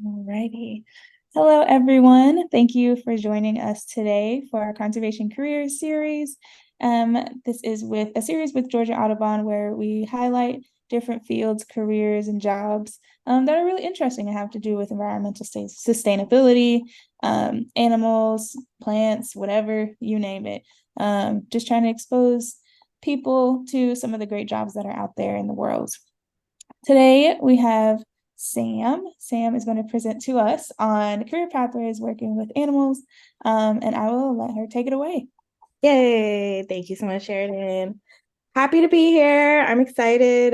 Alrighty. Hello, everyone. Thank you for joining us today for our Conservation Careers series. This is with a series with Georgia Audubon where we highlight different fields, careers, and jobs that are really interesting and have to do with environmental sustainability, animals, plants, whatever, you name it. Just trying to expose people to some of the great jobs that are out there in the world. Today we have Sam. Sam is going to present to us on career pathways working with animals, and I will let her take it away. Yay! Thank you so much, Sheridan. Happy to be here. I'm excited.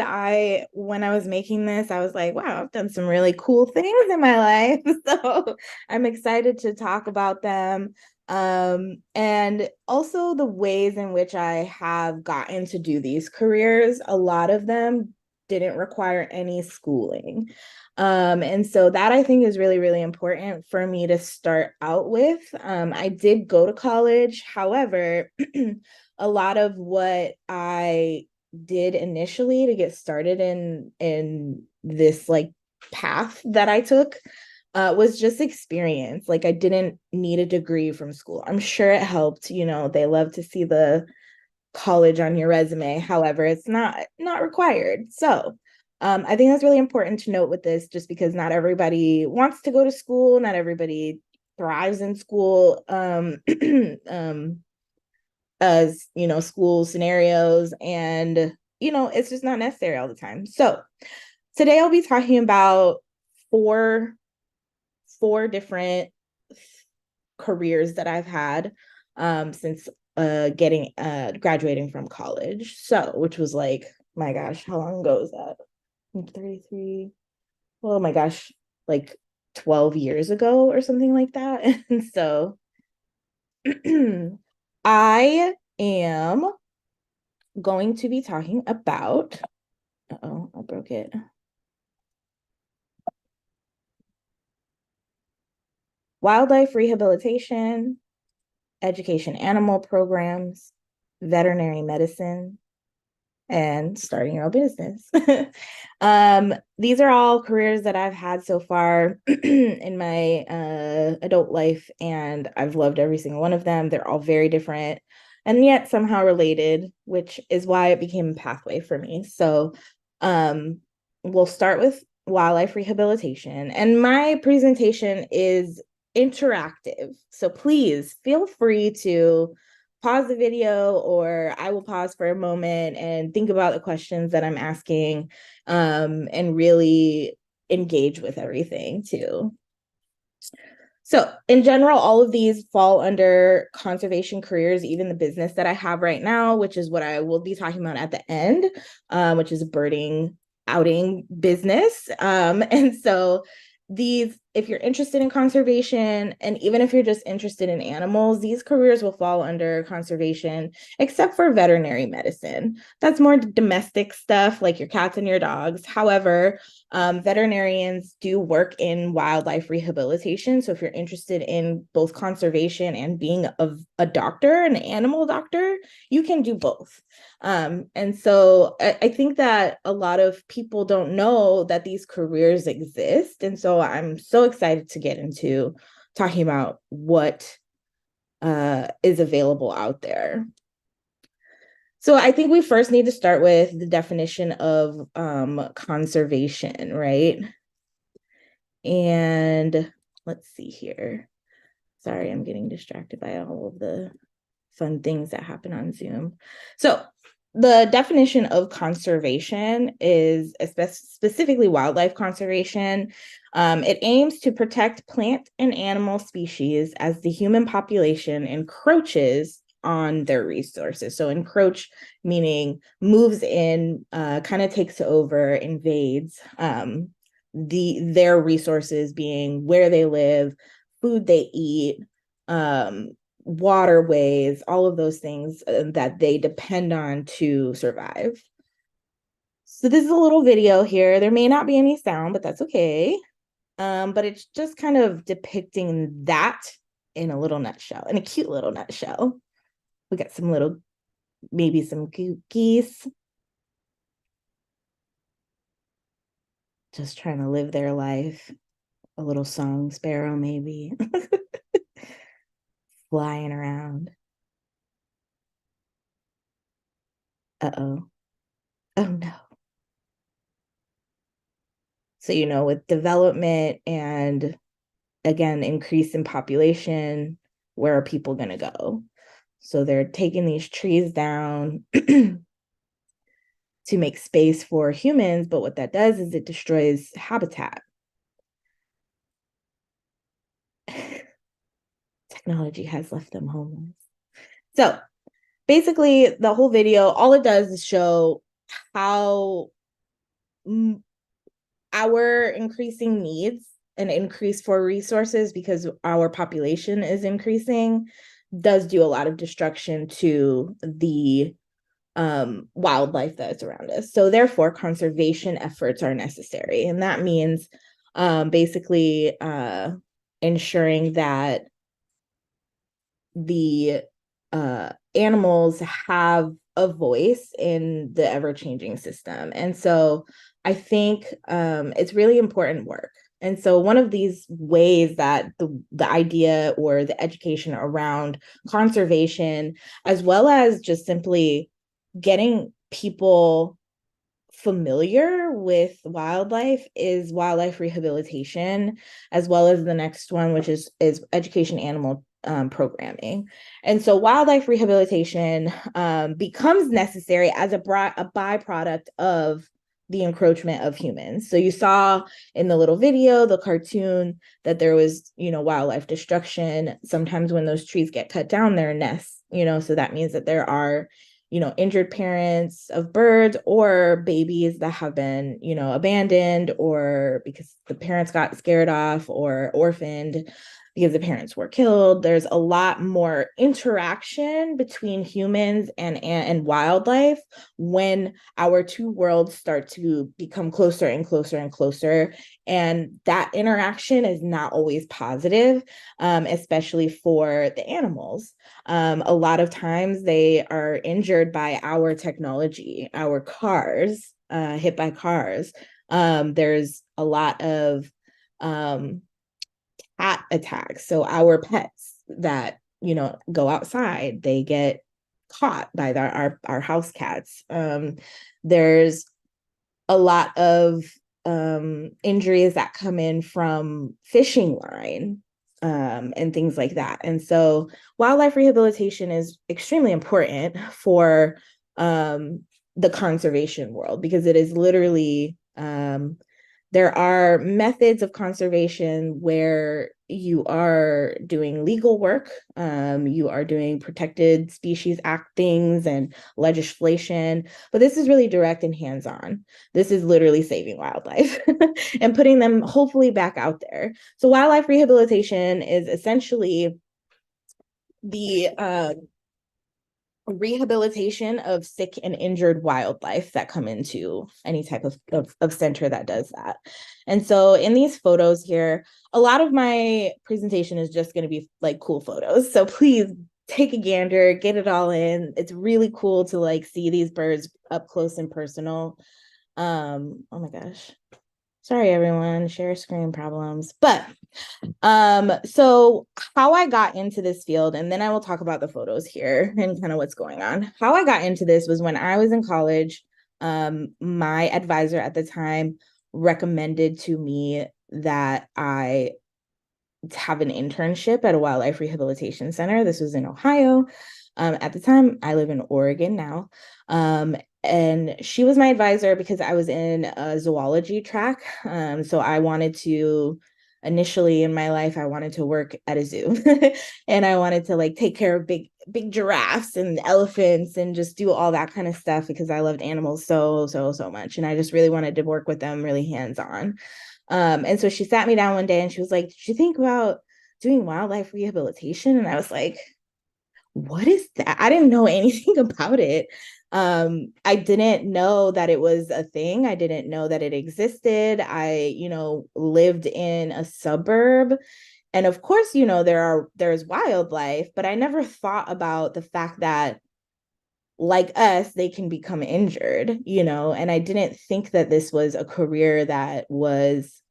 When I was making this, I was like, wow, I've done some really cool things in my life. So I'm excited to talk about them. And also the ways in which I have gotten to do these careers. A lot of them didn't require any schooling. And so that I think is really, really important for me to start out with. I did go to college. However, a lot of what I did initially to get started in this like path that I took was just experience. Like I didn't need a degree from school. I'm sure it helped. They love to see the college on your resume. However, it's not required. So I think that's really important to note with this, just because not everybody wants to go to school, not everybody thrives in school. As school scenarios, and it's just not necessary all the time. So today I'll be talking about four different careers that I've had since getting graduating from college. So which was like, my gosh, how long ago was that? 33. Oh my gosh, like 12 years ago or something like that. And so I am going to be talking about, I broke it. Wildlife rehabilitation, education animal programs, veterinary medicine, and starting your own business. These are all careers that I've had so far in my adult life, and I've loved every single one of them. They're all very different and yet somehow related, which is why it became a pathway for me. So we'll start with wildlife rehabilitation, and my presentation is interactive. So please feel free to pause the video, or I will pause for a moment and think about the questions that I'm asking, and really engage with everything too. So in general, all of these fall under conservation careers, even the business that I have right now, which is what I will be talking about at the end, which is a birding outing business. And so if you're interested in conservation, and even if you're just interested in animals, these careers will fall under conservation, except for veterinary medicine. That's more domestic stuff like your cats and your dogs. However, veterinarians do work in wildlife rehabilitation. So if you're interested in both conservation and being a doctor, an animal doctor, you can do both. And so I think that a lot of people don't know that these careers exist. And so I'm so excited to get into talking about what is available out there. So I think we first need to start with the definition of conservation, right? And let's see here. Sorry, I'm getting distracted by all of the fun things that happen on Zoom. So the definition of conservation is specifically wildlife conservation. It aims to protect plant and animal species as the human population encroaches on their resources. So encroach meaning moves in, kind of takes over, invades their resources, being where they live, food they eat, waterways, all of those things that they depend on to survive. So this is a little video here. There may not be any sound, but that's okay. But it's just kind of depicting that in a little nutshell, in a cute little nutshell. We got some little, maybe some geese just trying to live their life. a little song sparrow, maybe, flying around. Uh-oh. Oh no. So, with development and again, increase in population, where are people going to go? So they're taking these trees down to make space for humans, but what that does is it destroys habitat. Technology has left them homeless. So basically, the whole video, all it does is show how our increasing needs and increase for resources, because our population is increasing, does do a lot of destruction to the wildlife that's around us. So therefore, conservation efforts are necessary. And that means basically ensuring that the animals have a voice in the ever-changing system. And so I think it's really important work. And so one of these ways that the idea or the education around conservation, as well as just simply getting people familiar with wildlife, is wildlife rehabilitation, as well as the next one, which is education animal programming. And so wildlife rehabilitation becomes necessary as a byproduct of the encroachment of humans. So you saw in the little video, the cartoon, that there was, wildlife destruction. Sometimes when those trees get cut down, there are nests, so that means that there are injured parents of birds or babies that have been, abandoned, or because the parents got scared off, or orphaned because the parents were killed. There's a lot more interaction between humans and wildlife when our two worlds start to become closer and closer and closer. And that interaction is not always positive, especially for the animals. A lot of times they are injured by our technology, our cars, hit by cars. There's a lot of cat attacks. So our pets that, go outside, they get caught by our house cats. There's a lot of injuries that come in from fishing line, and things like that. And so wildlife rehabilitation is extremely important for the conservation world, because it is literally there are methods of conservation where you are doing legal work, you are doing Protected Species Act things and legislation, but this is really direct and hands-on. This is literally saving wildlife and putting them hopefully back out there. So wildlife rehabilitation is essentially the rehabilitation of sick and injured wildlife that come into any type of center that does that. And so in these photos here, a lot of my presentation is just going to be like cool photos. So please take a gander, get it all in. It's really cool to see these birds up close and personal. Oh my gosh. Sorry, everyone, share screen problems. But so how I got into this field, and then I will talk about the photos here and kind of what's going on. How I got into this was when I was in college. My advisor at the time recommended to me that I have an internship at a wildlife rehabilitation center. This was in Ohio. At the time, I live in Oregon now. And she was my advisor because I was in a zoology track. So I wanted to, initially in my life, I wanted to work at a zoo and I wanted to take care of big giraffes and elephants and just do all that kind of stuff because I loved animals so much. And I just really wanted to work with them really hands-on. And so she sat me down one day and she was like, "Did you think about doing wildlife rehabilitation?" And I was like, "What is that?" I didn't know anything about it. I didn't know that it was a thing. I didn't know that it existed. I, lived in a suburb. And of course, there's wildlife, but I never thought about the fact that, like us, they can become injured, and I didn't think that this was a career that was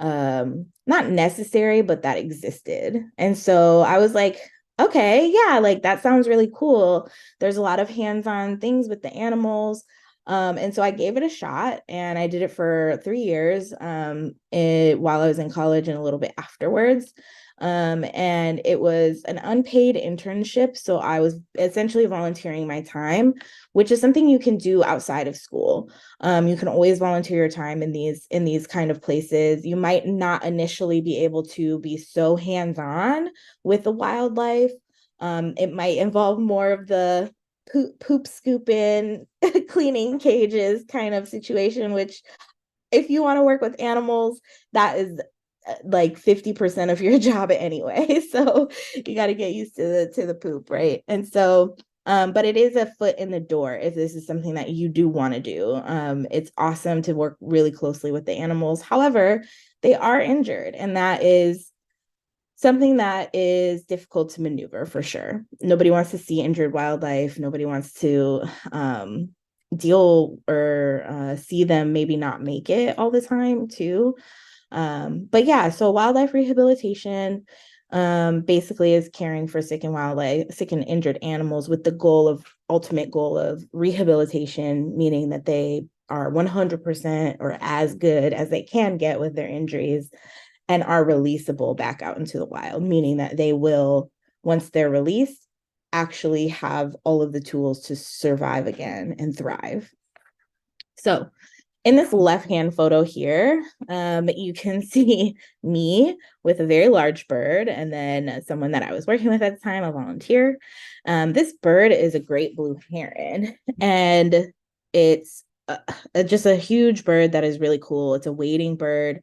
not necessary, but that existed. And so I was like, okay, yeah, like that sounds really cool. There's a lot of hands-on things with the animals. And so I gave it a shot and I did it for 3 years while I was in college and a little bit afterwards. And it was an unpaid internship. So I was essentially volunteering my time, which is something you can do outside of school. You can always volunteer your time in these kind of places. You might not initially be able to be so hands-on with the wildlife. It might involve more of the poop scooping, cleaning cages kind of situation, which if you want to work with animals, that is like 50% of your job anyway. So you got to get used to the poop, right? And so but it is a foot in the door if this is something that you do want to do. It's awesome to work really closely with the animals. However, they are injured, and that is something that is difficult to maneuver for sure. Nobody wants to see injured wildlife. Nobody wants to deal or see them maybe not make it all the time too. But yeah, so wildlife rehabilitation basically is caring for sick and injured animals with the ultimate goal of rehabilitation, meaning that they are 100% or as good as they can get with their injuries and are releasable back out into the wild, meaning that they will, once they're released, actually have all of the tools to survive again and thrive. So in this left-hand photo here, you can see me with a very large bird and then someone that I was working with at the time, a volunteer. This bird is a great blue heron, and it's just a huge bird that is really cool. It's a wading bird.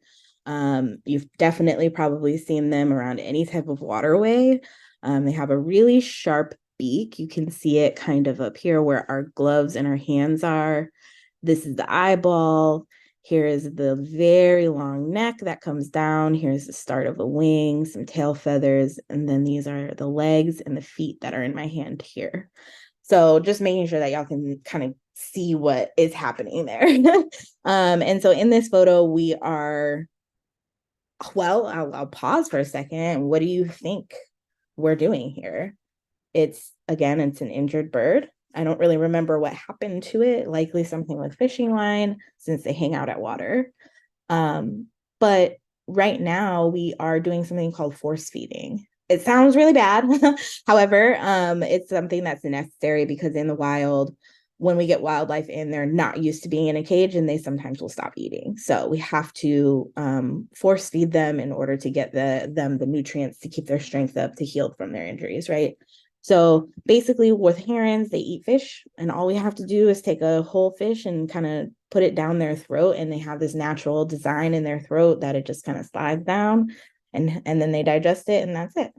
You've definitely probably seen them around any type of waterway. They have a really sharp beak. You can see it kind of up here where our gloves and our hands are. This is the eyeball. Here is the very long neck that comes down. Here's the start of the wing, some tail feathers, and then these are the legs and the feet that are in my hand here. So just making sure that y'all can kind of see what is happening there. And so in this photo, we are, well, I'll pause for a second. What do you think we're doing here? It's an injured bird. I don't really remember what happened to it, likely something with fishing line since they hang out at water. But right now we are doing something called force feeding. It sounds really bad. However, it's something that's necessary because in the wild, when we get wildlife in, they're not used to being in a cage and they sometimes will stop eating. So we have to force feed them in order to get them the nutrients to keep their strength up to heal from their injuries, right? So basically with herons, they eat fish and all we have to do is take a whole fish and kind of put it down their throat, and they have this natural design in their throat that it just kind of slides down and then they digest it and that's it.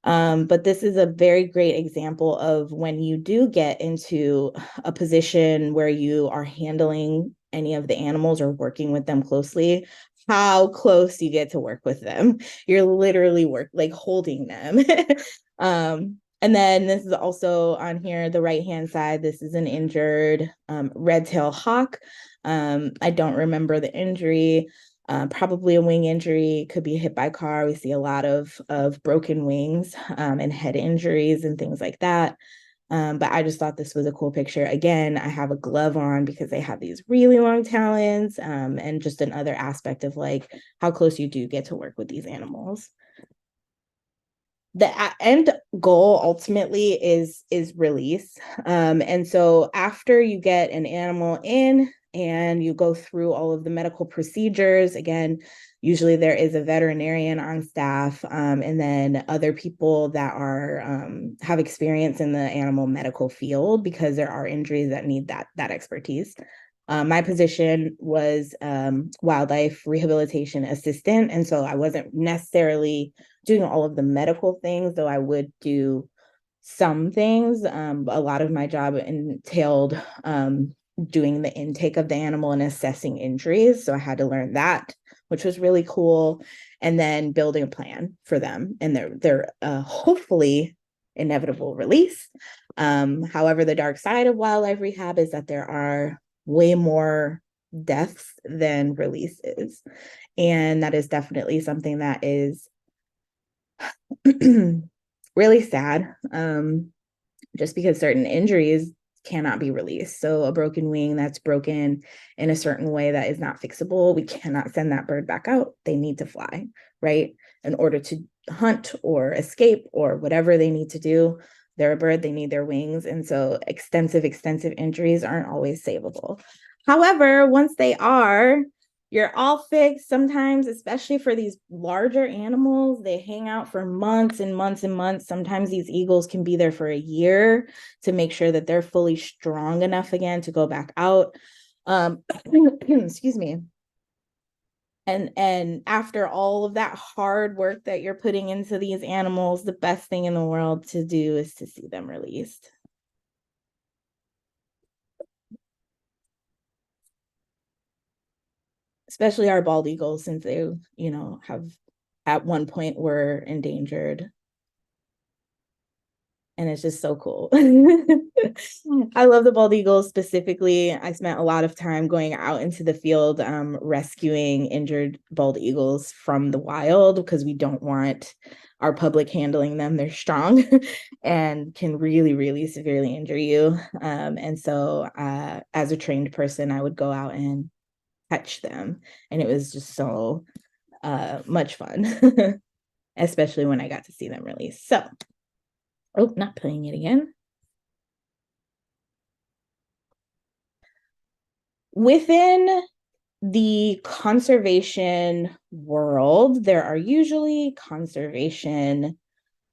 But this is a very great example of when you do get into a position where you are handling any of the animals or working with them closely, how close you get to work with them. You're literally holding them. And then this is also on here, the right-hand side. This is an injured red-tailed hawk. I don't remember the injury. Probably a wing injury, could be hit by a car. We see a lot of broken wings and head injuries and things like that. But I just thought this was a cool picture. Again, I have a glove on because they have these really long talons, and just another aspect of like how close you do get to work with these animals. The end goal ultimately is release. And so after you get an animal in and you go through all of the medical procedures, again, usually there is a veterinarian on staff, and then other people that are have experience in the animal medical field because there are injuries that need that expertise. My position was wildlife rehabilitation assistant, and so I wasn't necessarily doing all of the medical things, though I would do some things. A lot of my job entailed doing the intake of the animal and assessing injuries. So I had to learn that, which was really cool. And then building a plan for them and their hopefully inevitable release. However, the dark side of wildlife rehab is that there are way more deaths than releases. And that is definitely something that is really sad, just because certain injuries cannot be released. So a broken wing that's broken in a certain way that is not fixable, we cannot send that bird back out. They need to fly, right? In order to hunt or escape or whatever they need to do. They're a bird, they need their wings. And so extensive injuries aren't always savable. However, once they are, you're all fixed. Sometimes, especially for these larger animals, they hang out for months and months and months. Sometimes these eagles can be there for a year to make sure that they're fully strong enough again to go back out. Excuse me. And after all of that hard work that you're putting into these animals, the best thing in the world to do is to see them released. Especially our bald eagles, since they, have at one point were endangered. And it's just so cool. I love the bald eagles specifically. I spent a lot of time going out into the field, rescuing injured bald eagles from the wild, because we don't want our public handling them. They're strong and can really, really severely injure you. And so as a trained person, I would go out and catch them. And it was just so much fun, especially when I got to see them released. So, oh, not playing it again. Within the conservation world, there are usually conservation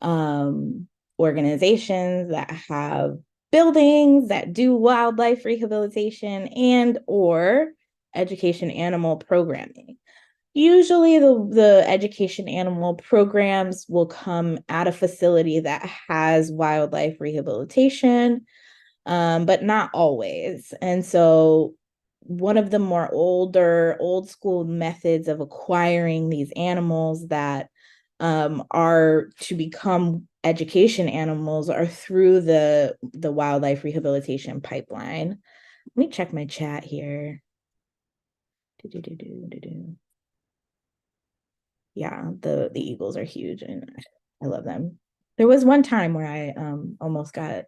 organizations that have buildings that do wildlife rehabilitation and or education animal programming. Usually the education animal programs will come at a facility that has wildlife rehabilitation, but not always. And so one of the more old school methods of acquiring these animals that are to become education animals are through the wildlife rehabilitation pipeline. Let me check my chat here. Yeah, the eagles are huge and I love them. There was one time where I almost got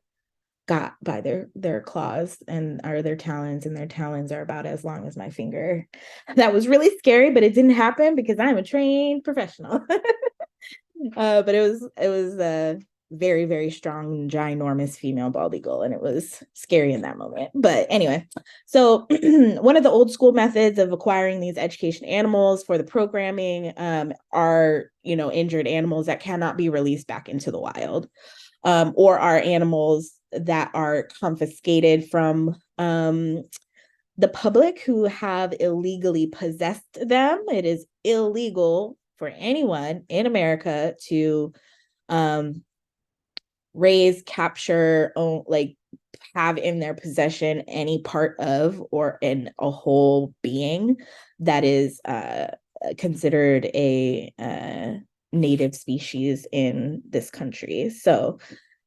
by their claws and or their talons, and their talons are about as long as my finger. That was really scary, but it didn't happen because I'm a trained professional. But it was a very, very strong, ginormous female bald eagle, and it was scary in that moment. But anyway, so one of the old school methods of acquiring these education animals for the programming are, injured animals that cannot be released back into the wild, or are animals that are confiscated from the public who have illegally possessed them. It is illegal for anyone in America to raise, capture, have in their possession any part of or in a whole being that is considered a native species in this country. So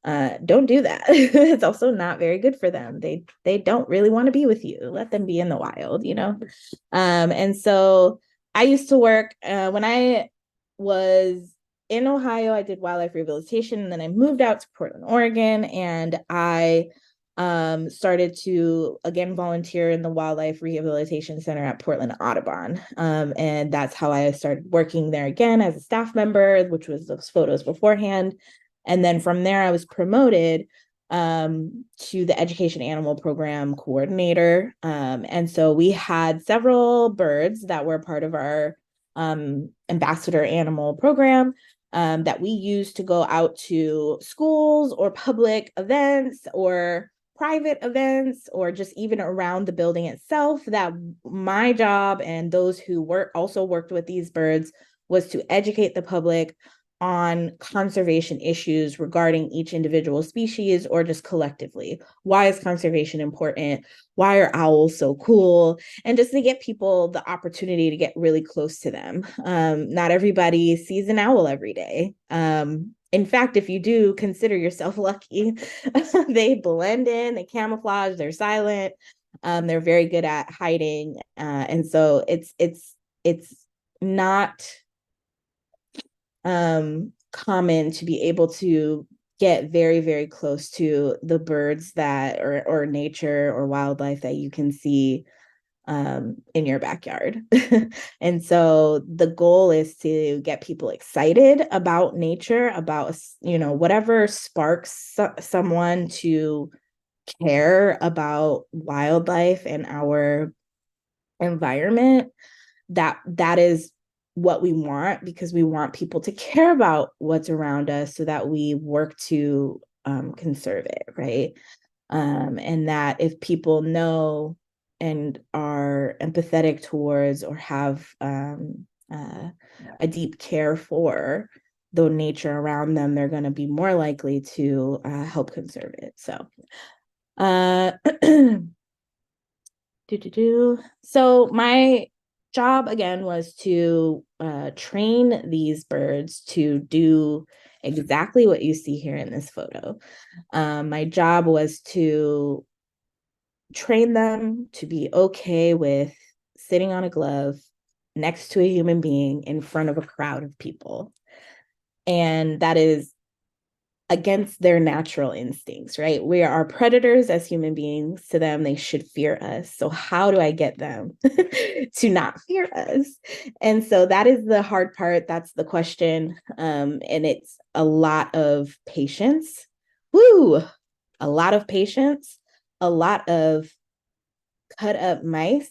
don't do that. It's also not very good for them. They don't really want to be with you. Let them be in the wild, And so I used to work when I was in Ohio. I did wildlife rehabilitation, and then I moved out to Portland, Oregon, and I started to again volunteer in the wildlife rehabilitation center at Portland Audubon, and that's how I started working there again as a staff member, which was those photos beforehand. And then from there I was promoted to the education animal program coordinator, and so we had several birds that were part of our ambassador animal program that we used to go out to schools or public events or private events or just even around the building itself. That my job and those who also worked with these birds was to educate the public on conservation issues regarding each individual species or just collectively. Why is conservation important? Why are owls so cool? And just to get people the opportunity to get really close to them. Not everybody sees an owl every day. In fact, if you do, consider yourself lucky. They blend in, they camouflage, they're silent. They're very good at hiding. And so it's not common to be able to get very, very close to the birds that or nature or wildlife that you can see in your backyard. And so the goal is to get people excited about nature, about, whatever sparks someone to care about wildlife and our environment. That is what we want, because we want people to care about what's around us so that we work to conserve it, right? And that if people know and are empathetic towards or have a deep care for the nature around them, they're going to be more likely to help conserve it. So so my job again was to train these birds to do exactly what you see here in this photo. My job was to train them to be okay with sitting on a glove next to a human being in front of a crowd of people. And that is against their natural instincts, right? We are predators as human beings. To them, they should fear us. So how do I get them to not fear us? And so that is the hard part. That's the question. And it's a lot of patience. Woo! A lot of patience, a lot of cut up mice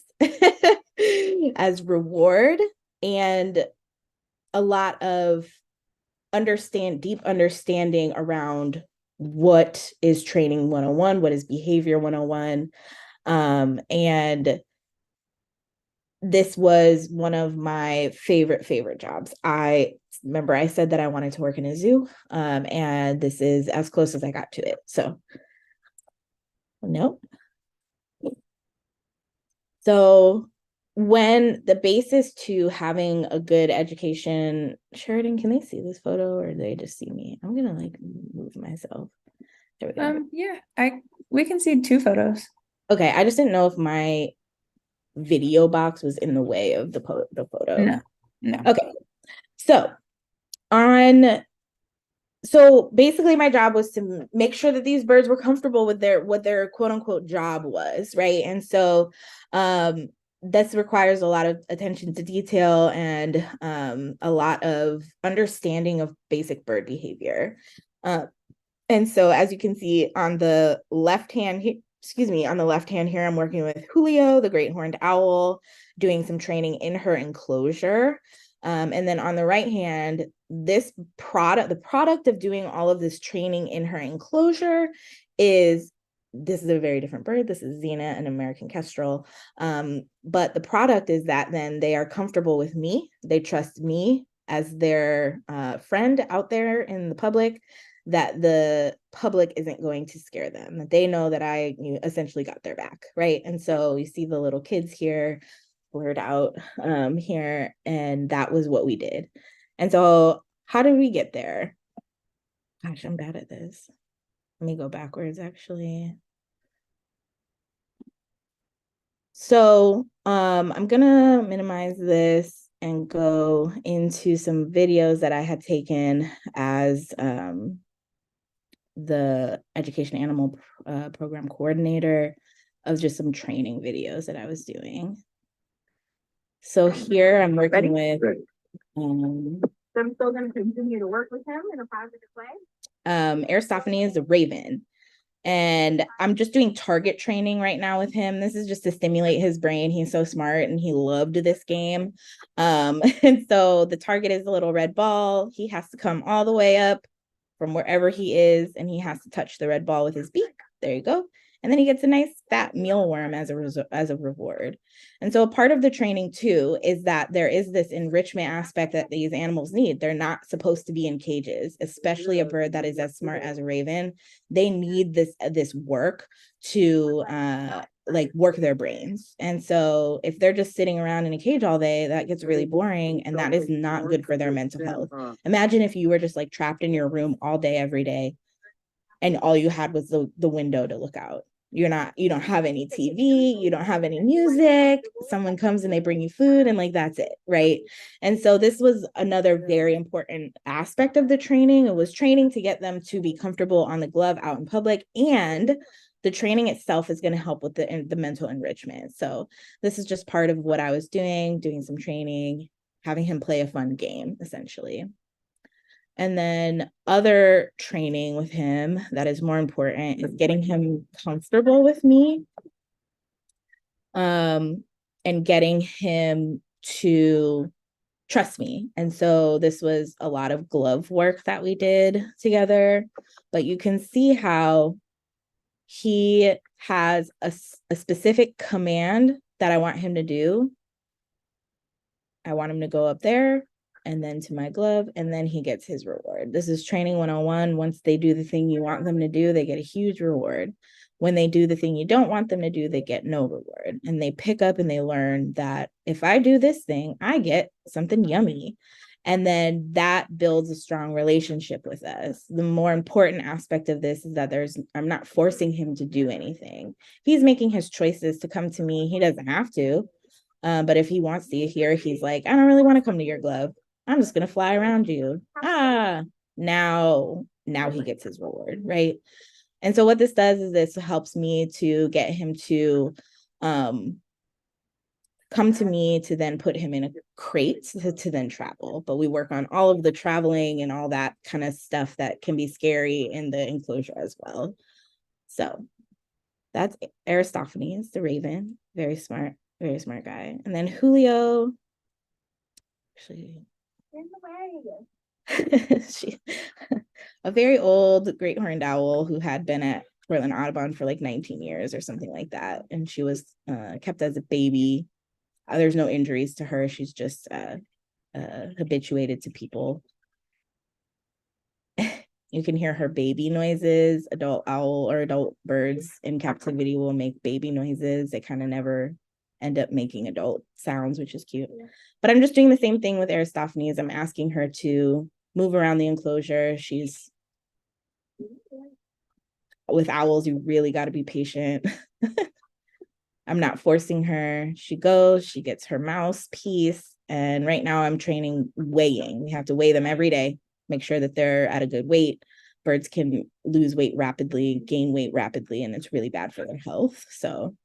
as reward, and a lot of deep understanding around what is training 101, what is behavior 101. And this was one of my favorite jobs. I remember I said that I wanted to work in a zoo, and this is as close as I got to it. So, no. So when the basis to having a good education, Sheridan, can they see this photo or do they just see me? I'm gonna move myself. There we go. Yeah, we can see two photos. Okay, I just didn't know if my video box was in the way of the photo. No. Okay, so basically my job was to make sure that these birds were comfortable with what their quote unquote job was, right? And so this requires a lot of attention to detail and a lot of understanding of basic bird behavior. And so as you can see on the left hand here, I'm working with Julio, the great horned owl, doing some training in her enclosure. And then on the right hand, the product of doing all of this training in her enclosure this is a very different bird. This is Xena, an American kestrel. But the product is that then they are comfortable with me. They trust me as their friend out there in the public, that the public isn't going to scare them, that they know that I essentially got their back, right? And so you see the little kids here blurred out here, and that was what we did. And so how did we get there? Gosh, I'm bad at this. Let me go backwards, actually. So I'm gonna minimize this and go into some videos that I had taken as the education animal program coordinator, of just some training videos that I was doing. So here I'm working with so I'm still going to continue to work with him in a positive way. Aristophanes is a raven. And I'm just doing target training right now with him. This is just to stimulate his brain. He's so smart and he loved this game. And so the target is a little red ball. He has to come all the way up from wherever he is, and he has to touch the red ball with his beak. There you go. And then he gets a nice fat mealworm as a reward. And so a part of the training too is that there is this enrichment aspect that these animals need. They're not supposed to be in cages, especially a bird that is as smart as a raven. They need this work to work their brains. And so if they're just sitting around in a cage all day, that gets really boring, and that is not good for their mental health. Imagine if you were just trapped in your room all day, every day, and all you had was the window to look out. you don't have any TV, you don't have any music, someone comes and they bring you food and like that's it, right? And so this was another very important aspect of the training. It was training to get them to be comfortable on the glove out in public, and the training itself is going to help with the mental enrichment. So this is just part of what I was doing some training, having him play a fun game essentially. And then other training with him that is more important is getting him comfortable with me, and getting him to trust me. And so this was a lot of glove work that we did together, but you can see how he has a specific command that I want him to do. I want him to go up there and then to my glove, and then he gets his reward. This is training 101. Once they do the thing you want them to do, they get a huge reward. When they do the thing you don't want them to do, they get no reward. And they pick up and they learn that if I do this thing, I get something yummy. And then that builds a strong relationship with us. The more important aspect of this is that I'm not forcing him to do anything. He's making his choices to come to me. He doesn't have to. But if he wants to hear, he's like, I don't really want to come to your glove. I'm just going to fly around you. Now he gets his reward, right? And so what this does is this helps me to get him to come to me to then put him in a crate to then travel. But we work on all of the traveling and all that kind of stuff that can be scary in the enclosure as well. So that's Aristophanes, the raven. Very smart guy. And then Julio, actually, a very old great horned owl who had been at Portland Audubon for like 19 years or something like that. And she was kept as a baby. There's no injuries to her. She's just habituated to people. You can hear her baby noises. Adult owl or adult birds in captivity will make baby noises. They kind of never end up making adult sounds, which is cute. Yeah. But I'm just doing the same thing with Aristophanes. I'm asking her to move around the enclosure. With owls, you really got to be patient. I'm not forcing her. She goes, she gets her mouse piece. And right now I'm training weighing. We have to weigh them every day, make sure that they're at a good weight. Birds can lose weight rapidly, gain weight rapidly, and it's really bad for their health. So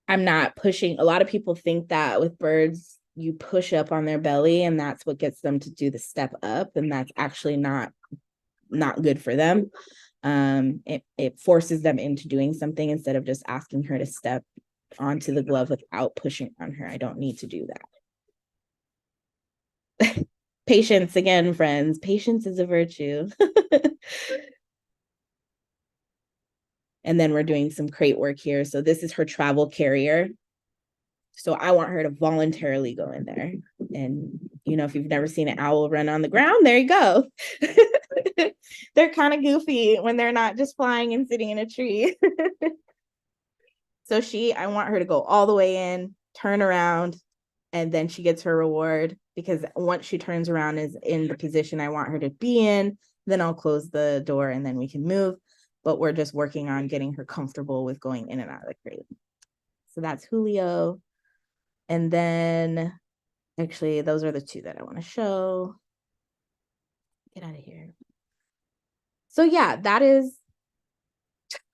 I'm not pushing. A lot of people think that with birds, you push up on their belly and that's what gets them to do the step up. And that's actually not good for them. It forces them into doing something instead of just asking her to step onto the glove without pushing on her. I don't need to do that. Patience again, friends. Patience is a virtue. And then we're doing some crate work here. So this is her travel carrier. So I want her to voluntarily go in there. And, if you've never seen an owl run on the ground, there you go. They're kind of goofy when they're not just flying and sitting in a tree. So I want her to go all the way in, turn around, and then she gets her reward, because once she turns around is in the position I want her to be in, then I'll close the door and then we can move. But we're just working on getting her comfortable with going in and out of the crate. So that's Julio. And then actually, those are the two that I want to show. Get out of here. So yeah, that is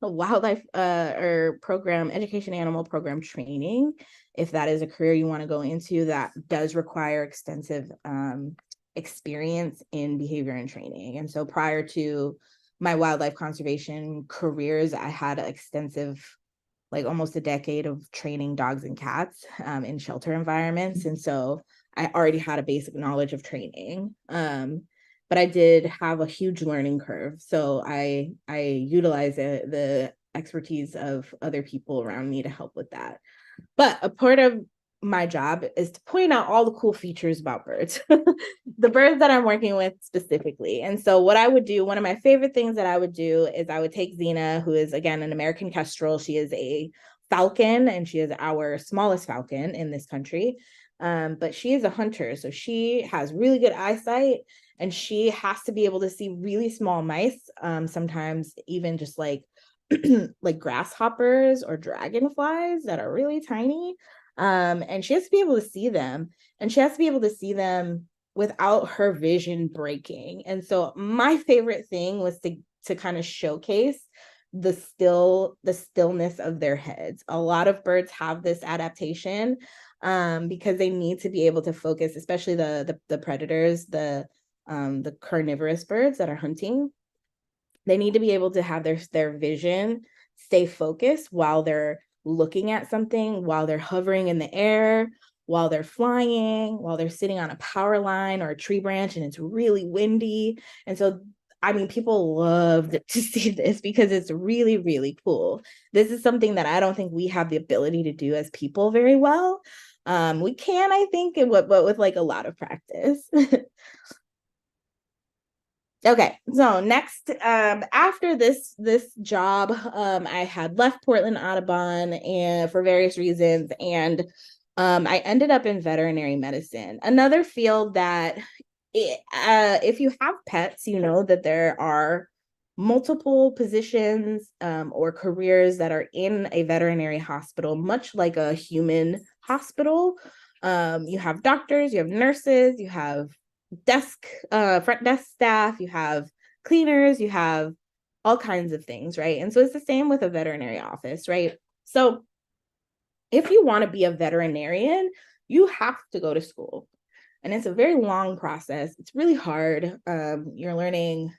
a wildlife or program, education animal program training. If that is a career you want to go into, that does require extensive experience in behavior and training. And so prior to my wildlife conservation careers, I had extensive, like almost a decade of training dogs and cats in shelter environments. And so I already had a basic knowledge of training. But I did have a huge learning curve. So I utilize the expertise of other people around me to help with that. But a part of my job is to point out all the cool features about birds, the birds that I'm working with specifically. And so what I would do, one of my favorite things that I would do is I would take Xena, who is, again, an American kestrel. She is a falcon, and she is our smallest falcon in this country. But she is a hunter. So she has really good eyesight, and she has to be able to see really small mice, sometimes even just like like grasshoppers or dragonflies that are really tiny. And she has to be able to see them, and she has to be able to see them without her vision breaking. And so my favorite thing was to kind of showcase the stillness of their heads. A lot of birds have this adaptation because they need to be able to focus, especially the predators, the carnivorous birds that are hunting. They need to be able to have their vision stay focused while they're looking at something, while they're hovering in the air, while they're flying, while they're sitting on a power line or a tree branch and it's really windy. And so, I mean, people loved to see this because it's really, really cool. This is something that I don't think we have the ability to do as people very well. We can, I think, but with like a lot of practice. Okay, so next, after this job, I had left Portland Audubon and for various reasons, and I ended up in veterinary medicine, another field that if you have pets, you know that there are multiple positions or careers that are in a veterinary hospital, much like a human hospital. You have doctors, you have nurses, you have front desk staff, you have cleaners, you have all kinds of things, right? And so it's the same with a veterinary office, right? So if you want to be a veterinarian, you have to go to school. And it's a very long process. It's really hard. You're learning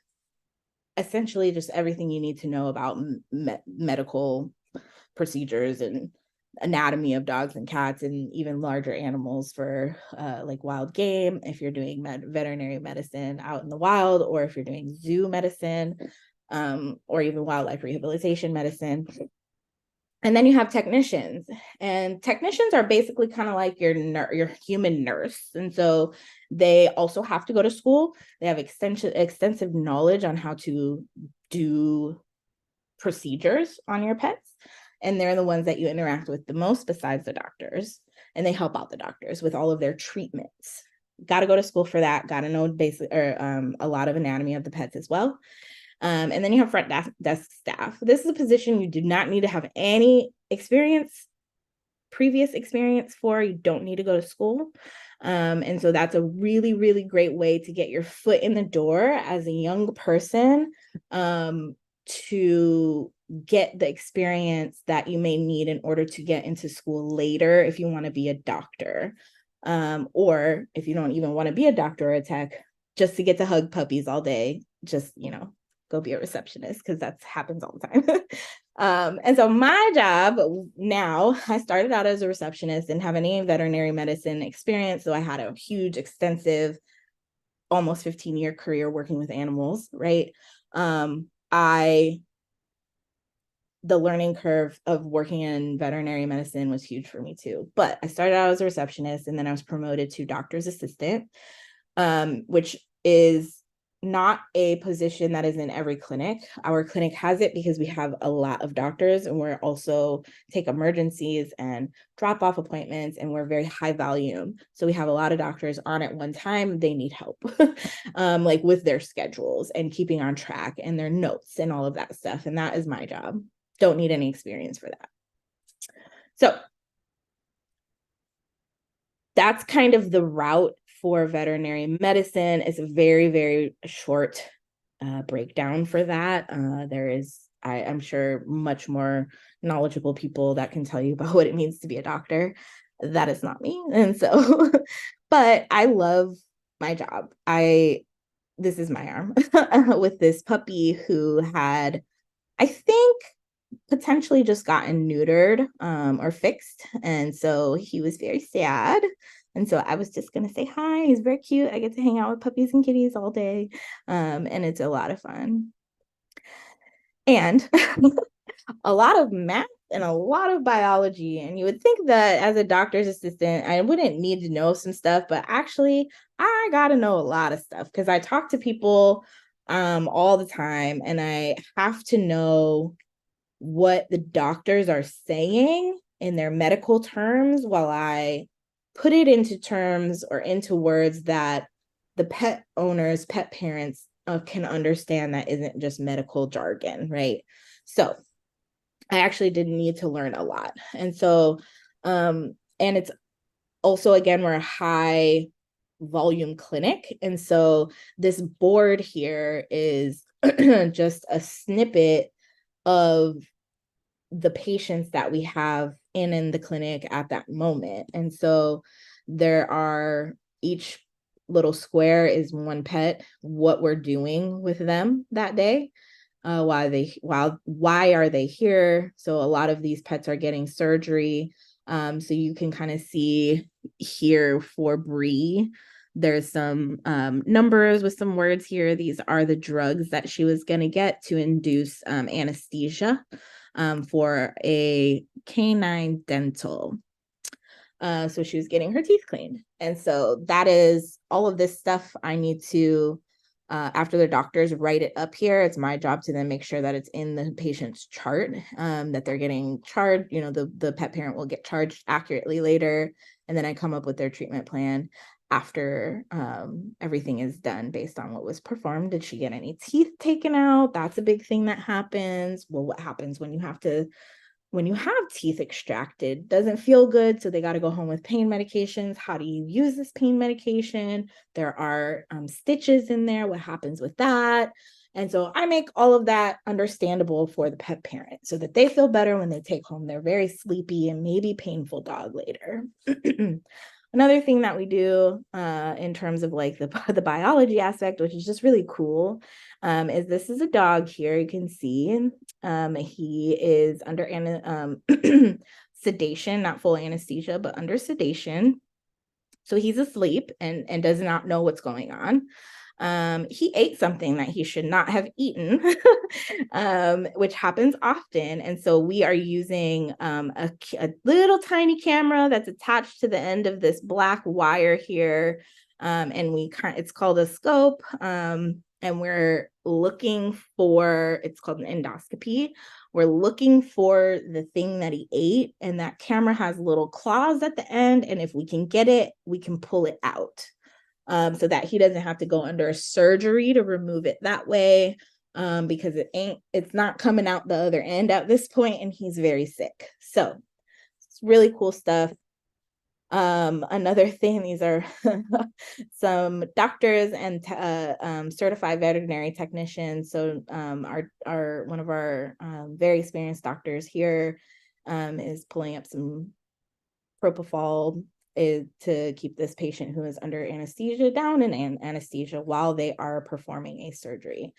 essentially just everything you need to know about medical procedures and anatomy of dogs and cats and even larger animals for like wild game, if you're doing veterinary medicine out in the wild, or if you're doing zoo medicine, or even wildlife rehabilitation medicine. And then you have technicians, and technicians are basically kind of like your human nurse. And so they also have to go to school. They have extensive knowledge on how to do procedures on your pets. And they're the ones that you interact with the most besides the doctors. And they help out the doctors with all of their treatments. Got to go to school for that. Got to know a lot of anatomy of the pets as well. And then you have front desk staff. This is a position you do not need to have any previous experience for. You don't need to go to school. And so that's a really, really great way to get your foot in the door as a young person, to get the experience that you may need in order to get into school later if you want to be a doctor, or if you don't even want to be a doctor or a tech, just to get to hug puppies all day, just, go be a receptionist, because that happens all the time. And so my job now, I started out as a receptionist, didn't have any veterinary medicine experience. So I had a huge, extensive, almost 15-year career working with animals, right? The learning curve of working in veterinary medicine was huge for me too. But I started out as a receptionist, and then I was promoted to doctor's assistant, which is not a position that is in every clinic. Our clinic has it because we have a lot of doctors, and we're also take emergencies and drop off appointments, and we're very high volume. So we have a lot of doctors on at one time. They need help, like with their schedules and keeping on track and their notes and all of that stuff. And that is my job. Don't need any experience for that. So that's kind of the route for veterinary medicine. It's a very, very short breakdown for that. There is, I'm sure, much more knowledgeable people that can tell you about what it means to be a doctor. That is not me. And so, but I love my job. This is my arm with this puppy who had, I think, potentially just gotten neutered or fixed. And so he was very sad. And so I was just going to say hi. He's very cute. I get to hang out with puppies and kitties all day. And it's a lot of fun. And a lot of math and a lot of biology. And you would think that as a doctor's assistant, I wouldn't need to know some stuff, but actually I got to know a lot of stuff because I talk to people all the time, and I have to know what the doctors are saying in their medical terms while I put it into terms or into words that the pet owners, pet parents can understand, that isn't just medical jargon, right? So I actually didn't need to learn a lot. And so, and it's also, again, we're a high volume clinic. And so this board here is just a snippet of the patients that we have in the clinic at that moment. And so there are, each little square is one pet, what we're doing with them that day, why are they here. So a lot of these pets are getting surgery. So you can kind of see here for Bree, there's some numbers with some words here. These are the drugs that she was going to get to induce anesthesia for a canine dental. So she was getting her teeth cleaned. And so that is all of this stuff I need to, after the doctors write it up here, it's my job to then make sure that it's in the patient's chart, that they're getting charged, you know, the pet parent will get charged accurately later. And then I come up with their treatment plan after everything is done based on what was performed. Did she get any teeth taken out? That's a big thing that happens. Well, what happens when you have teeth extracted? Doesn't feel good, so they got to go home with pain medications. How do you use this pain medication? There are stitches in there. What happens with that? And so I make all of that understandable for the pet parent so that they feel better when they take home their very sleepy and maybe painful dog later. Another thing that we do in terms of like the biology aspect, which is just really cool, is this is a dog here. You can see he is under sedation, not full anesthesia, but under sedation. So he's asleep and does not know what's going on. He ate something that he should not have eaten, which happens often. And so we are using a little tiny camera that's attached to the end of this black wire here. And it's called a scope. And we're looking for, it's called an endoscopy. We're looking for the thing that he ate, and that camera has little claws at the end. And if we can get it, we can pull it out. So that he doesn't have to go under a surgery to remove it that way, because it's not coming out the other end at this point, and he's very sick. So it's really cool stuff. Another thing, these are some doctors and certified veterinary technicians. So our one of our very experienced doctors here is pulling up some propofol to keep this patient who is under anesthesia down in anesthesia while they are performing a surgery.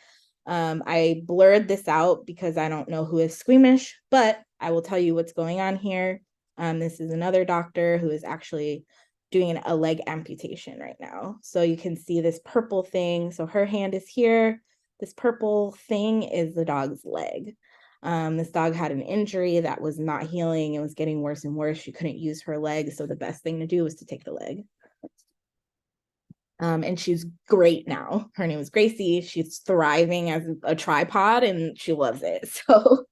I blurred this out because I don't know who is squeamish, but I will tell you what's going on here. This is another doctor who is actually doing a leg amputation right now. So you can see this purple thing. So her hand is here. This purple thing is the dog's leg. This dog had an injury that was not healing. It was getting worse and worse. She couldn't use her leg. So the best thing to do was to take the leg. And she's great now. Her name is Gracie. She's thriving as a tripod and she loves it. So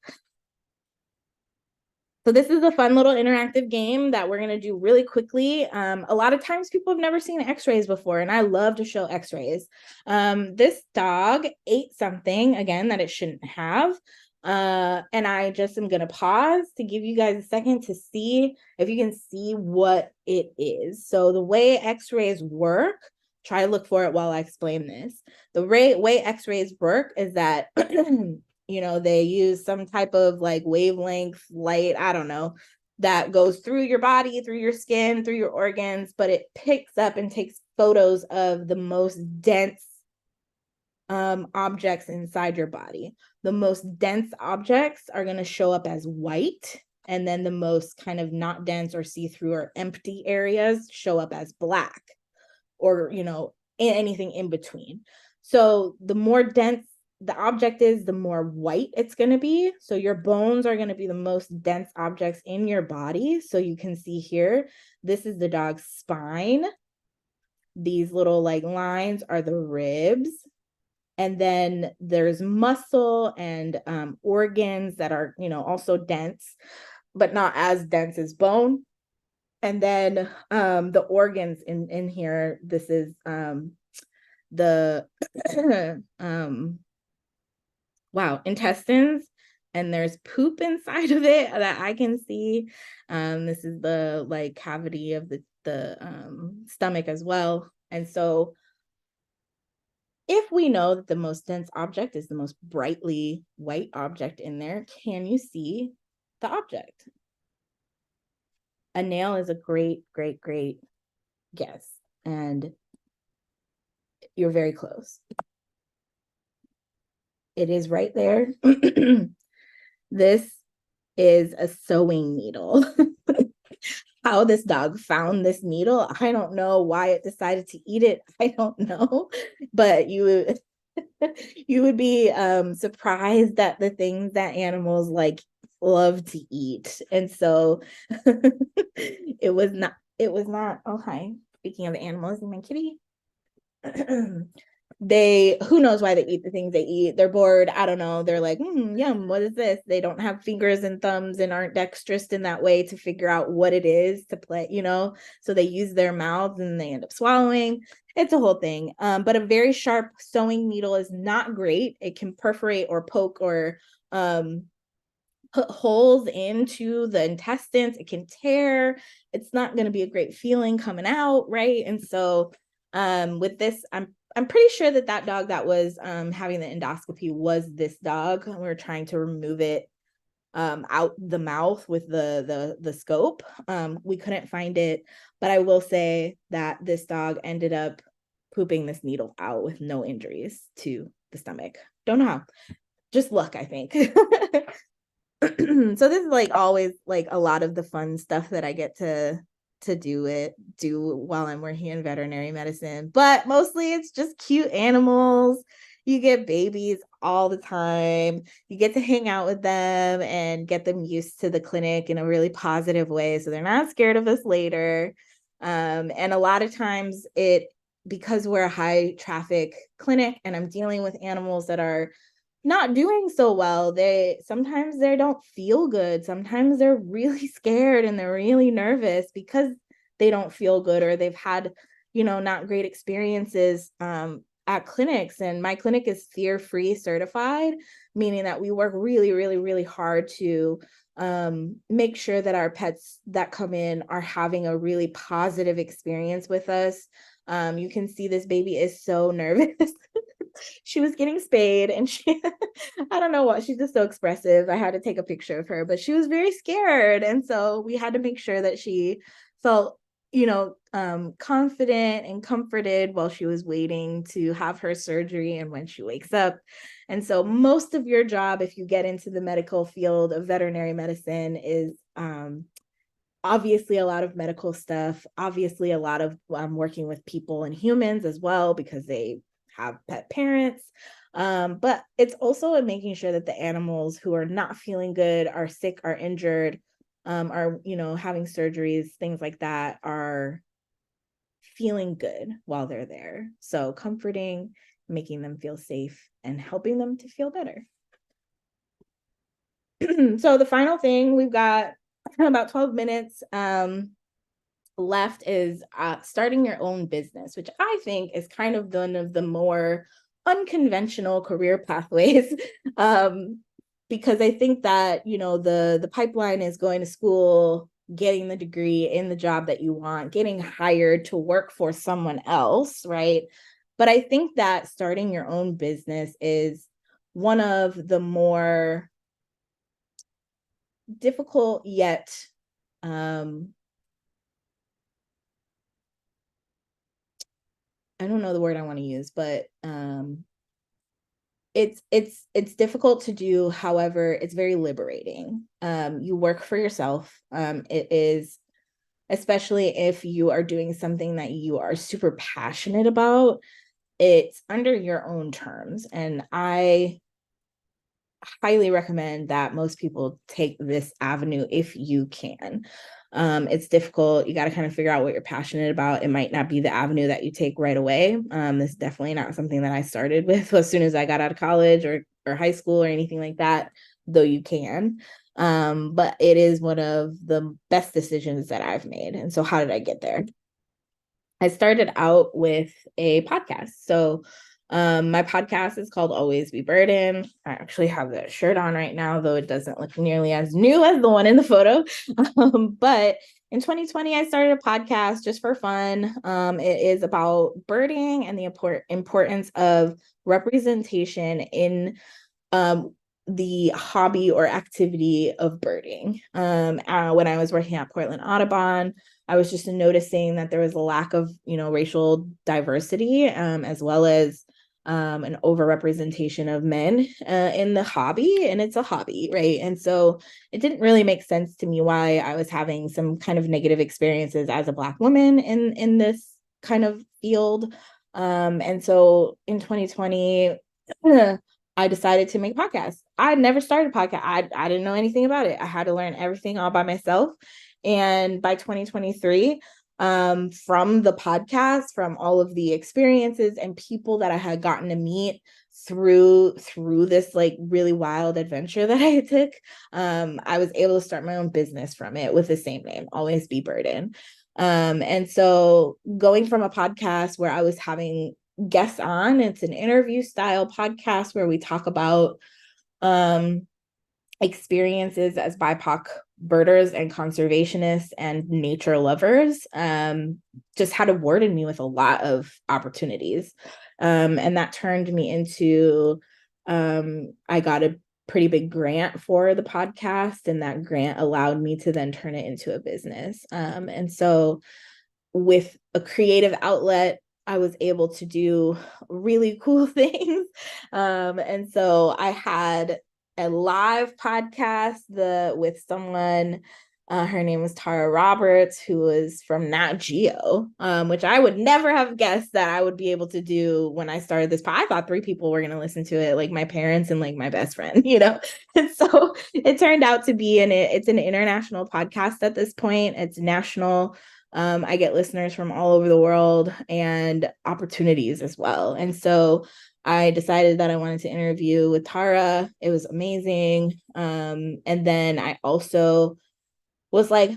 this is a fun little interactive game that we're going to do really quickly. A lot of times people have never seen x-rays before, and I love to show x-rays. This dog ate something, again, that it shouldn't have. And I just am going to pause to give you guys a second to see if you can see what it is. So the way x-rays work, try to look for it while I explain this. The way x-rays work is that they use some type of like wavelength light, I don't know, that goes through your body, through your skin, through your organs, but it picks up and takes photos of the most dense objects inside your body. The most dense objects are going to show up as white, and then the most kind of not dense or see-through or empty areas show up as black, or anything in between. So the more dense the object is, the more white it's going to be. So your bones are going to be the most dense objects in your body. So you can see here, this is the dog's spine. These little like lines are the ribs. And then there's muscle and organs that are, also dense, but not as dense as bone. And then the organs in here, this is the intestines and there's poop inside of it that I can see. This is the like cavity of the stomach as well. And so if we know that the most dense object is the most brightly white object in there, can you see the object? A nail is a great, great, great guess. And you're very close. It is right there. This is a sewing needle. How this dog found this needle, I don't know. Why it decided to eat it, I don't know. But you would be surprised at the things that animals like love to eat. And so it was not, oh hi, speaking of animals, my kitty. Who knows why they eat the things they eat. They're bored, I don't know, they're like, yum, what is this? They don't have fingers and thumbs and aren't dexterous in that way to figure out what it is to play, so they use their mouths and they end up swallowing. It's a whole thing. But a very sharp sewing needle is not great. It can perforate or poke or put holes into the intestines. It can tear. It's not going to be a great feeling coming out, right? And so with this, I'm pretty sure that dog that was having the endoscopy was this dog. We were trying to remove it out the mouth with the scope. We couldn't find it, but I will say that this dog ended up pooping this needle out with no injuries to the stomach. Don't know how. Just luck, I think. So this is like always like a lot of the fun stuff that I get to do while I'm working in veterinary medicine, but mostly it's just cute animals. You get babies all the time. You get to hang out with them and get them used to the clinic in a really positive way, so they're not scared of us later. And a lot of times because we're a high traffic clinic and I'm dealing with animals that are not doing so well, sometimes they don't feel good. Sometimes they're really scared and they're really nervous because they don't feel good, or they've had, not great experiences at clinics. And my clinic is fear-free certified, meaning that we work really, really, really hard to make sure that our pets that come in are having a really positive experience with us. You can see this baby is so nervous. She was getting spayed and I don't know what, she's just so expressive. I had to take a picture of her, but she was very scared. And so we had to make sure that she felt, confident and comforted while she was waiting to have her surgery and when she wakes up. And so most of your job, if you get into the medical field of veterinary medicine, is obviously a lot of medical stuff, obviously a lot of working with people and humans as well, because they have pet parents. But it's also in making sure that the animals who are not feeling good, are sick, are injured, are, having surgeries, things like that, are feeling good while they're there. So comforting, making them feel safe, and helping them to feel better. So the final thing, we've got about 12 minutes left, is starting your own business, which I think is kind of one of the more unconventional career pathways, because I think that, the pipeline is going to school, getting the degree in the job that you want, getting hired to work for someone else, right? But I think that starting your own business is one of the more difficult yet I don't know the word I want to use, but it's difficult to do. However, it's very liberating. You work for yourself. It is, especially if you are doing something that you are super passionate about, it's under your own terms. And I highly recommend that most people take this avenue if you can. It's difficult. You got to kind of figure out what you're passionate about. It might not be the avenue that you take right away. This is definitely not something that I started with as soon as I got out of college or high school or anything like that, though you can. But it is one of the best decisions that I've made. And so how did I get there? I started out with a podcast. So My podcast is called Always Be Burden. I actually have that shirt on right now, though it doesn't look nearly as new as the one in the photo. But in 2020, I started a podcast just for fun. It is about birding and the importance of representation in the hobby or activity of birding. When I was working at Portland Audubon, I was just noticing that there was a lack of, racial diversity, as well as an overrepresentation of men in the hobby, and it's a hobby, right? And so it didn't really make sense to me why I was having some kind of negative experiences as a Black woman in this kind of field. And so in 2020, I decided to make podcasts. I had never started a podcast. I didn't know anything about it. I had to learn everything all by myself. And by 2023, from the podcast, from all of the experiences and people that I had gotten to meet through this like really wild adventure that I took, I was able to start my own business from it with the same name, Always Be Burden. And so going from a podcast where I was having guests on, it's an interview style podcast where we talk about experiences as BIPOC birders and conservationists and nature lovers, just had awarded me with a lot of opportunities. And that turned me into, I got a pretty big grant for the podcast, and that grant allowed me to then turn it into a business. And so with a creative outlet, I was able to do really cool things. And so I had a live podcast with someone. Her name was Tara Roberts, who was from Nat Geo, which I would never have guessed that I would be able to do when I started this. I thought 3 people were going to listen to it, like my parents and like my best friend, And so it turned out to be, it's an international podcast at this point. It's national. I get listeners from all over the world and opportunities as well. And so I decided that I wanted to interview with Tara. It was amazing. And then I also was like,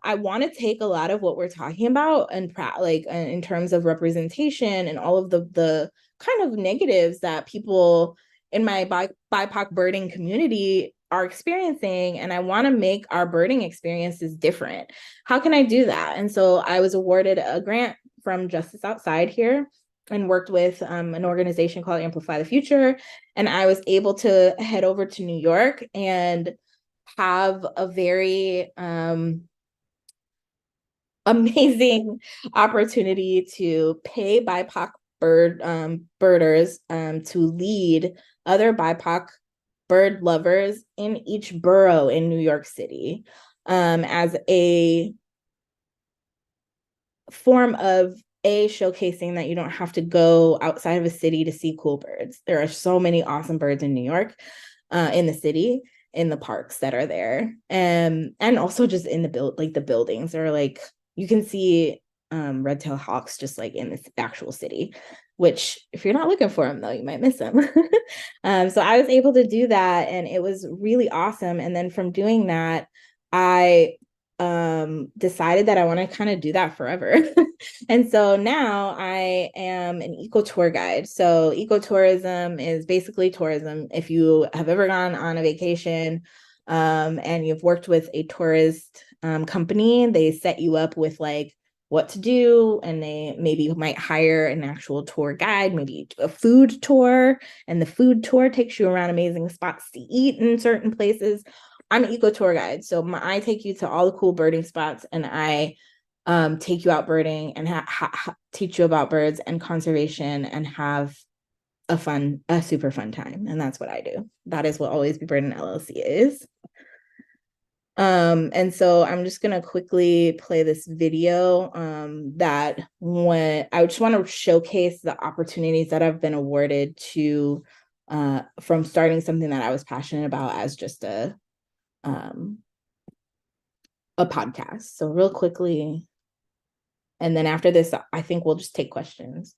I want to take a lot of what we're talking about and like in terms of representation and all of the kind of negatives that people in my BIPOC birding community are experiencing, and I want to make our birding experiences different. How can I do that? And so I was awarded a grant from Justice Outside here and worked with an organization called Amplify the Future. And I was able to head over to New York and have a very amazing opportunity to pay BIPOC birders to lead other BIPOC bird lovers in each borough in New York City, as a form of showcasing that you don't have to go outside of a city to see cool birds. There are so many awesome birds in New York, in the city, in the parks that are there, and also just in the buildings, or like you can see red-tailed hawks just like in this actual city, which if you're not looking for them though, you might miss them. So I was able to do that, and it was really awesome. And then from doing that, I decided that I want to kind of do that forever. And so now I am an eco tour guide. So ecotourism is basically tourism. If you have ever gone on a vacation and you've worked with a tourist company, they set you up with like what to do, and they maybe might hire an actual tour guide, maybe a food tour, and the food tour takes you around amazing spots to eat in certain places. I'm an eco tour guide, so I take you to all the cool birding spots, and I take you out birding and teach you about birds and conservation, and have a super fun time. And that's what I do. That is what Always Be Burden LLC is. And so I'm just gonna quickly play this video that when I just want to showcase the opportunities that I've been awarded to from starting something that I was passionate about as just a podcast. So real quickly, and then after this, I think we'll just take questions.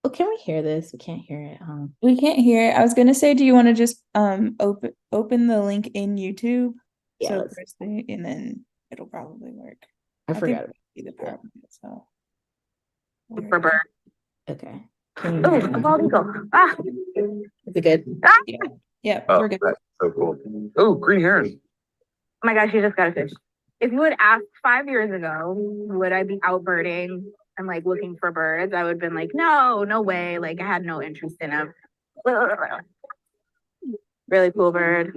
Oh, can we hear this? We can't hear it. We can't hear it. I was gonna say, do you want to just open the link in YouTube? Yeah, So first thing, and then it'll probably work. I forgot think the PowerPoint, so for bird. Okay. Oh, a bald eagle. Ah, is it good? Ah! Yeah, Oh, we're good. that's so cool. Oh, green herons. Oh my gosh, you just got a fish. If you would ask 5 years ago, would I be out birding and like looking for birds? I would have been like, no, no way. Like I had no interest in them. Really cool bird.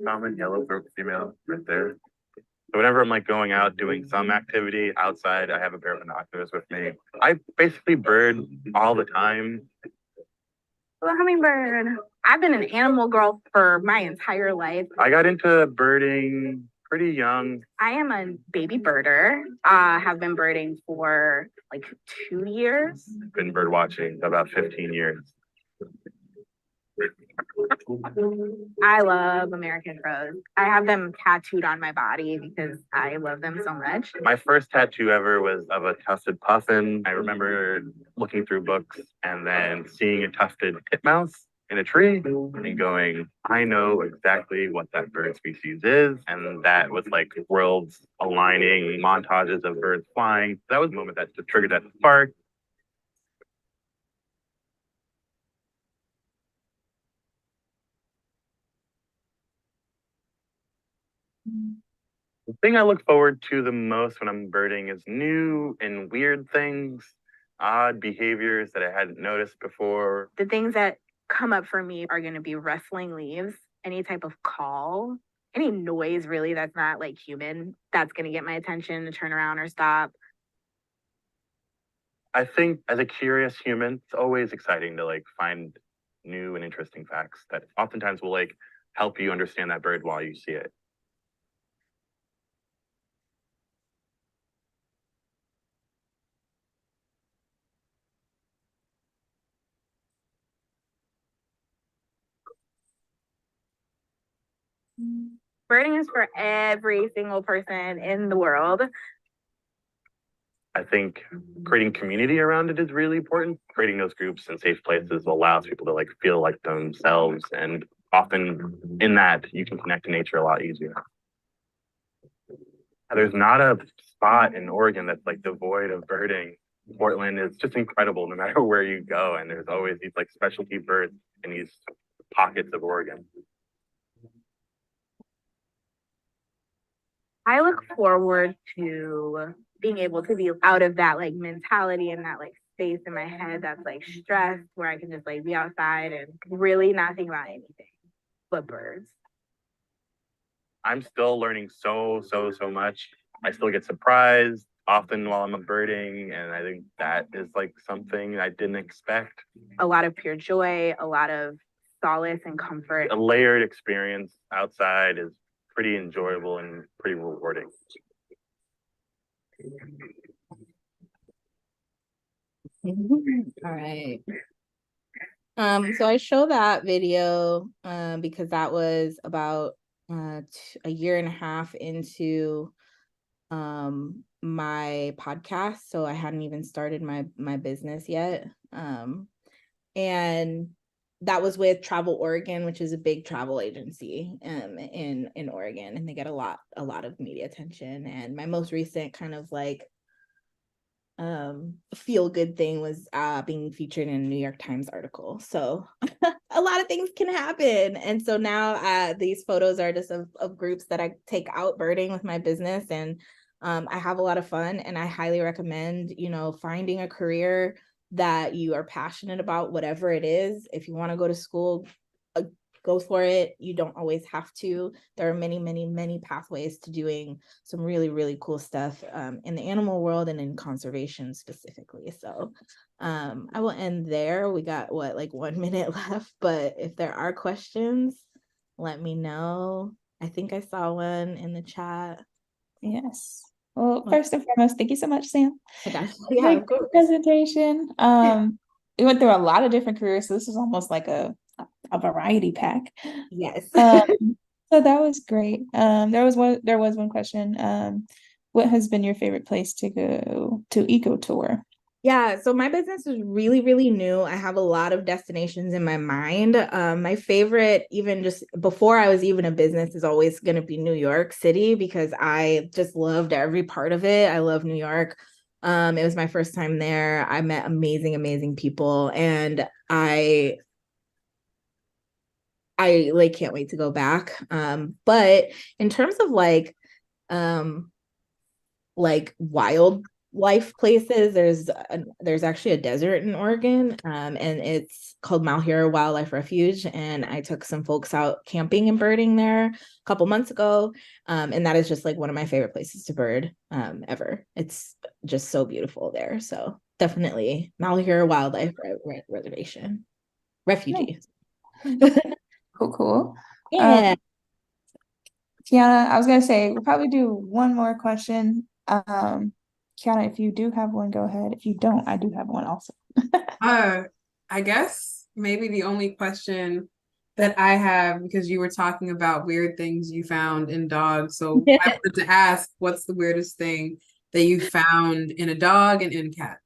Common yellow throat female right there. So whenever I'm like going out doing some activity outside, I have a pair of binoculars with me. I basically bird all the time. Well, hummingbird. I've been an animal girl for my entire life. I got into birding pretty young. I am a baby birder. Have been birding for like 2 years. Been bird watching about 15 years. I love American crows. I have them tattooed on my body because I love them so much. My first tattoo ever was of a tufted puffin. I remember looking through books and then seeing a tufted titmouse in a tree and going, I know exactly what that bird species is. And that was like worlds aligning, montages of birds flying. That was the moment that triggered that spark. The thing I look forward to the most when I'm birding is new and weird things, odd behaviors that I hadn't noticed before. The things that come up for me are going to be rustling leaves, any type of call, any noise really that's not like human, that's going to get my attention to turn around or stop. I think as a curious human, it's always exciting to like find new and interesting facts that oftentimes will like help you understand that bird while you see it. Birding is for every single person in the world. I think creating community around it is really important. Creating those groups and safe places allows people to like feel like themselves, and often in that you can connect to nature a lot easier. There's not a spot in Oregon that's like devoid of birding. Portland is just incredible no matter where you go, and there's always these like specialty birds in these pockets of Oregon. I look forward to being able to be out of that like mentality and that like space in my head that's like stressed, where I can just like be outside and really not think about anything but birds. I'm still learning so much. I still get surprised often while I'm birding, and I think that is like something I didn't expect. A lot of pure joy, a lot of solace and comfort. A layered experience outside is pretty enjoyable and pretty rewarding. All right. So I show that video because that was about a year and a half into my podcast. So I hadn't even started my business yet. And that was with Travel Oregon, which is a big travel agency in Oregon, and they get a lot of media attention. And my most recent kind of like feel good thing was being featured in a New York Times article. So a lot of things can happen. And so now these photos are just of groups that I take out birding with my business, and I have a lot of fun. And I highly recommend, finding a career that you are passionate about, whatever it is. If you want to go to school, go for it. You don't always have to. There are many pathways to doing some really cool stuff in the animal world and in conservation specifically. So I will end there. We got 1 minute left, but if there are questions, let me know. I think I saw one in the chat. Yes. Well, first and foremost, thank you so much, Sam. Yeah, great presentation. We went through a lot of different careers, so this is almost like a variety pack. Yes. So that was great. There was one question. What has been your favorite place to go to eco tour? Yeah, so my business is really new. I have a lot of destinations in my mind. My favorite, even just before I was even a business, is always going to be New York City, because I just loved every part of it. I love New York. It was my first time there. I met amazing people, and I like can't wait to go back. But in terms of like wildlife places, there's actually a desert in Oregon, and it's called Malheur Wildlife Refuge, and I took some folks out camping and birding there a couple months ago, and that is just like one of my favorite places to bird ever. It's just so beautiful there. So definitely Malheur Wildlife Reservation Refugee. Cool. Yeah. Kiana, I was gonna say we'll probably do one more question. Kiana, if you do have one, go ahead. If you don't, I do have one also. I guess maybe the only question that I have, because you were talking about weird things you found in dogs. So I wanted to ask, what's the weirdest thing that you found in a dog and in a cat?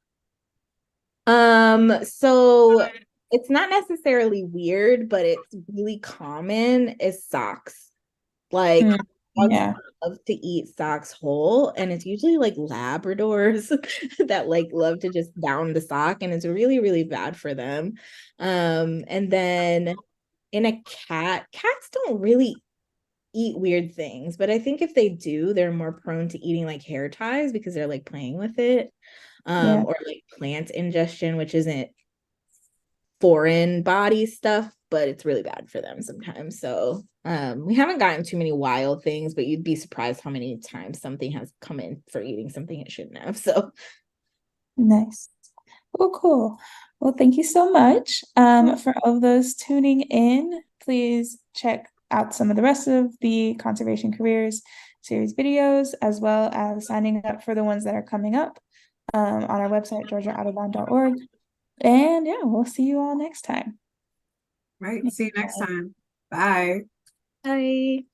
So it's not necessarily weird, but it's really common is socks. Like dogs Yeah. love to eat socks whole, and it's usually like Labradors that like love to just down the sock, and it's really bad for them. And then in a cat, cats don't really eat weird things, but I think if they do, they're more prone to eating like hair ties because they're like playing with it. Yeah. Or like plant ingestion, which isn't foreign body stuff, but it's really bad for them sometimes. So we haven't gotten too many wild things, but you'd be surprised how many times something has come in for eating something it shouldn't have. So Nice. Well, cool. Well, thank you so much. For all of those tuning in, please check out some of the rest of the Conservation Careers series videos, as well as signing up for the ones that are coming up on our website, georgiaaudubon.org. And yeah, we'll see you all next time. Right. See you next time. Bye. bye.